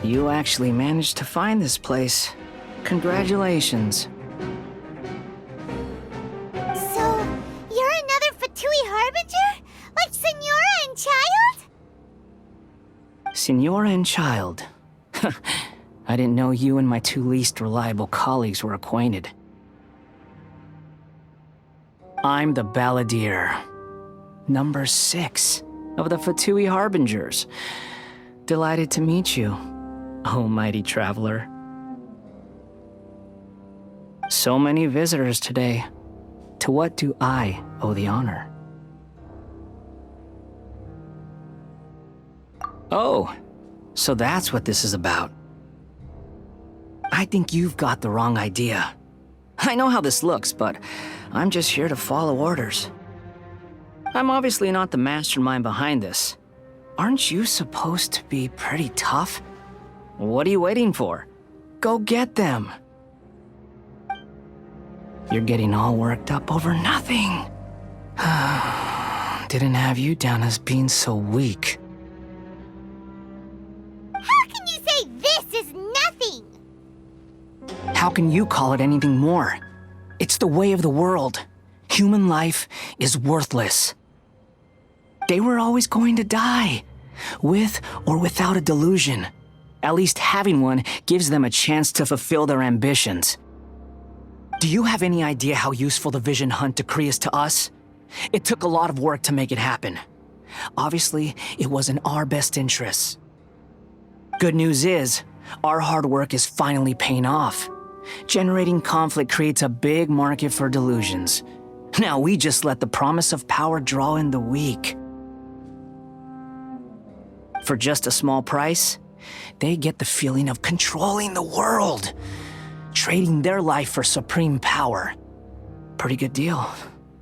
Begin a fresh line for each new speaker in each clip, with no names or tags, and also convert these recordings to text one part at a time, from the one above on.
You actually managed to find this place. Congratulations.
So, you're another Fatui Harbinger? Like Senora and Child?
Senora and Child. I didn't know you and my two least reliable colleagues were acquainted. I'm the Balladeer. Number 6 of the Fatui Harbingers. Delighted to meet you, oh mighty traveler. So many visitors today. To what do I owe the honor? Oh, so that's what this is about. I think you've got the wrong idea. I know how this looks, but I'm just here to follow orders. I'm obviously not the mastermind behind this. Aren't you supposed to be pretty tough? What are you waiting for? Go get them. You're getting all worked up over nothing. Didn't have you down as being so weak.
How can you say this is nothing?
How can you call it anything more? It's the way of the world. Human life is worthless. They were always going to die, with or without a delusion. At least having one gives them a chance to fulfill their ambitions. Do you have any idea how useful the Vision Hunt decree is to us? It took a lot of work to make it happen. Obviously, it was in our best interests. Good news is, our hard work is finally paying off. Generating conflict creates a big market for delusions. Now we just let the promise of power draw in the weak. For just a small price, they get the feeling of controlling the world, trading their life for supreme power. Pretty good deal,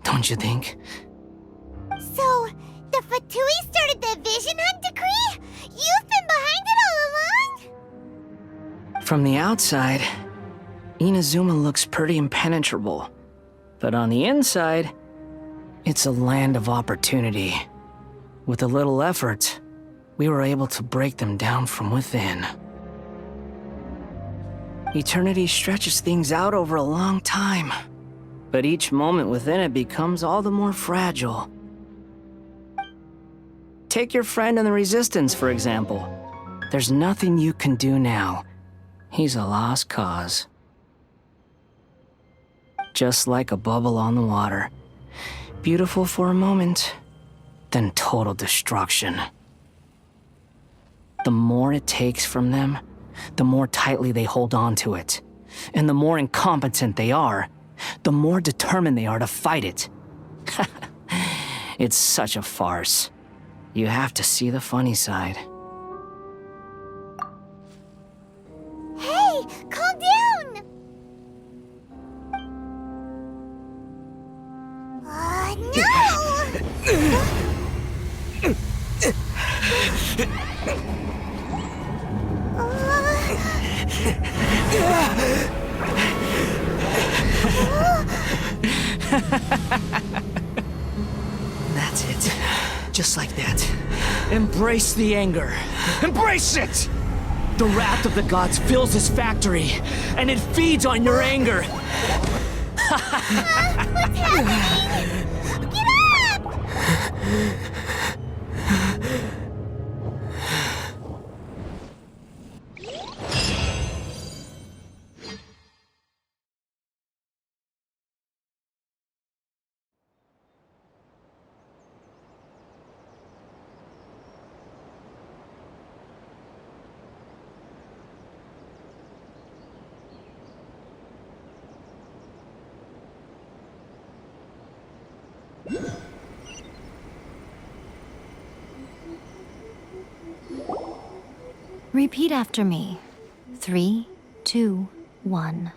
don't you think?
So, the Fatui started the Vision Hunt decree? You've been behind it all along?
From the outside, Inazuma looks pretty impenetrable. But on the inside, it's a land of opportunity. With a little effort, we were able to break them down from within. Eternity stretches things out over a long time, but each moment within it becomes all the more fragile. Take your friend in the Resistance, for example. There's nothing you can do now. He's a lost cause. Just like a bubble on the water. Beautiful for a moment, then total destruction. The more it takes from them, the more tightly they hold on to it. And the more incompetent they are, the more determined they are to fight it. It's such a farce. You have to see the funny side.
Hey, calm down!
That's it. Just like that. Embrace the anger. Embrace it! The wrath of the gods fills this factory, and it feeds on your anger.
What's happening? Get up!
Repeat after me. 3, 2, 1.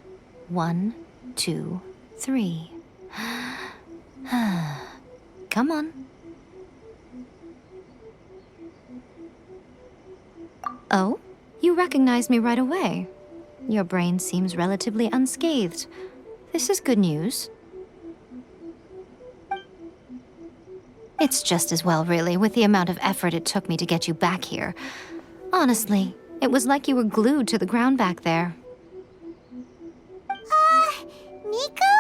1, 2, 3. Come on. Oh, you recognized me right away. Your brain seems relatively unscathed. This is good news. It's just as well, really, with the amount of effort it took me to get you back here. Honestly, It was like you were glued to the ground back there.
Miko?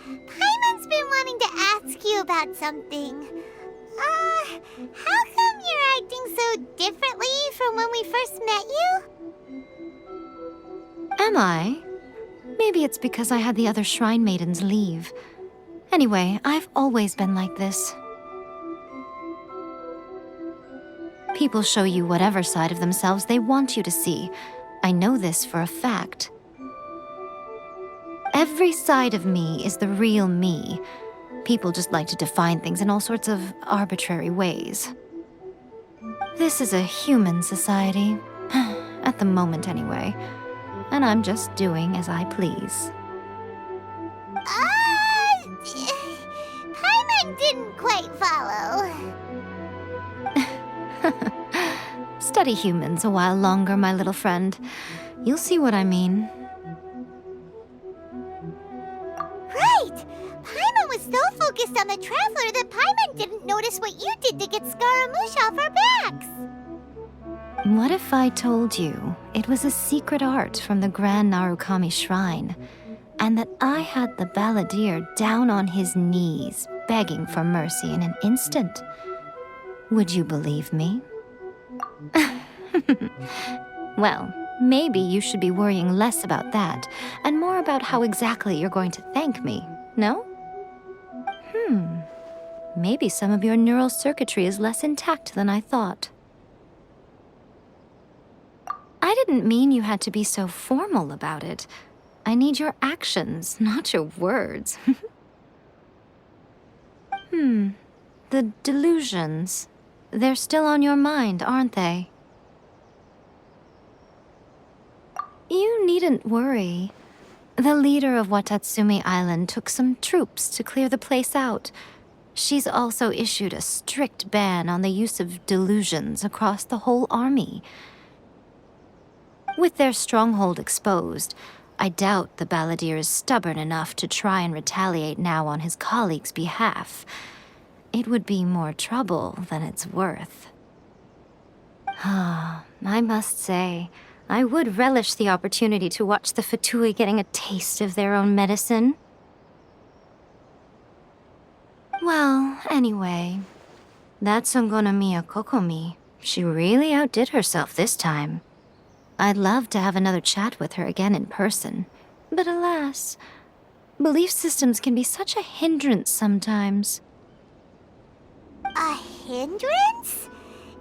Paimon's been wanting to ask you about something. How come you're acting so differently from when we first met you?
Am I? Maybe it's because I had the other shrine maidens leave. Anyway, I've always been like this. People show you whatever side of themselves they want you to see. I know this for a fact. Every side of me is the real me. People just like to define things in all sorts of arbitrary ways. This is a human society. At the moment, anyway. And I'm just doing as I please.
Paimon didn't quite follow.
Study humans a while longer, my little friend. You'll see what I mean.
Right! Paimon was so focused on the Traveler that Paimon didn't notice what you did to get Scaramouche off our backs.
What if I told you it was a secret art from the Grand Narukami Shrine, and that I had the balladeer down on his knees, begging for mercy in an instant? Would you believe me? Well, maybe you should be worrying less about that, and more about how exactly you're going to thank me, no? Maybe some of your neural circuitry is less intact than I thought. I didn't mean you had to be so formal about it. I need your actions, not your words. The delusions. They're still on your mind, aren't they? You needn't worry. The leader of Watatsumi Island took some troops to clear the place out. She's also issued a strict ban on the use of delusions across the whole army. With their stronghold exposed, I doubt the balladeer is stubborn enough to try and retaliate now on his colleague's behalf. It would be more trouble than it's worth. I must say, I would relish the opportunity to watch the Fatui getting a taste of their own medicine. Well, anyway, that Songonomiya Kokomi, she really outdid herself this time. I'd love to have another chat with her again in person, but alas, belief systems can be such a hindrance sometimes.
A hindrance?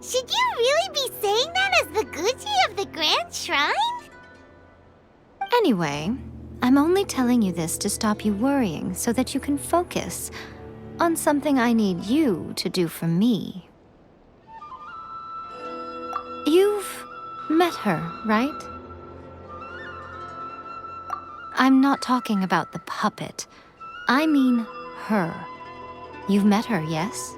Should you really be saying that as the Gucci of the Grand Shrine?
Anyway, I'm only telling you this to stop you worrying so that you can focus on something I need you to do for me. You've met her, right? I'm not talking about the puppet. I mean her. You've met her, yes?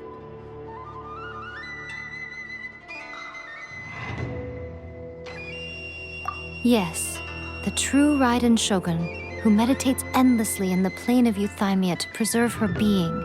Yes, the true Raiden Shogun, who meditates endlessly in the plane of euthymia to preserve her being.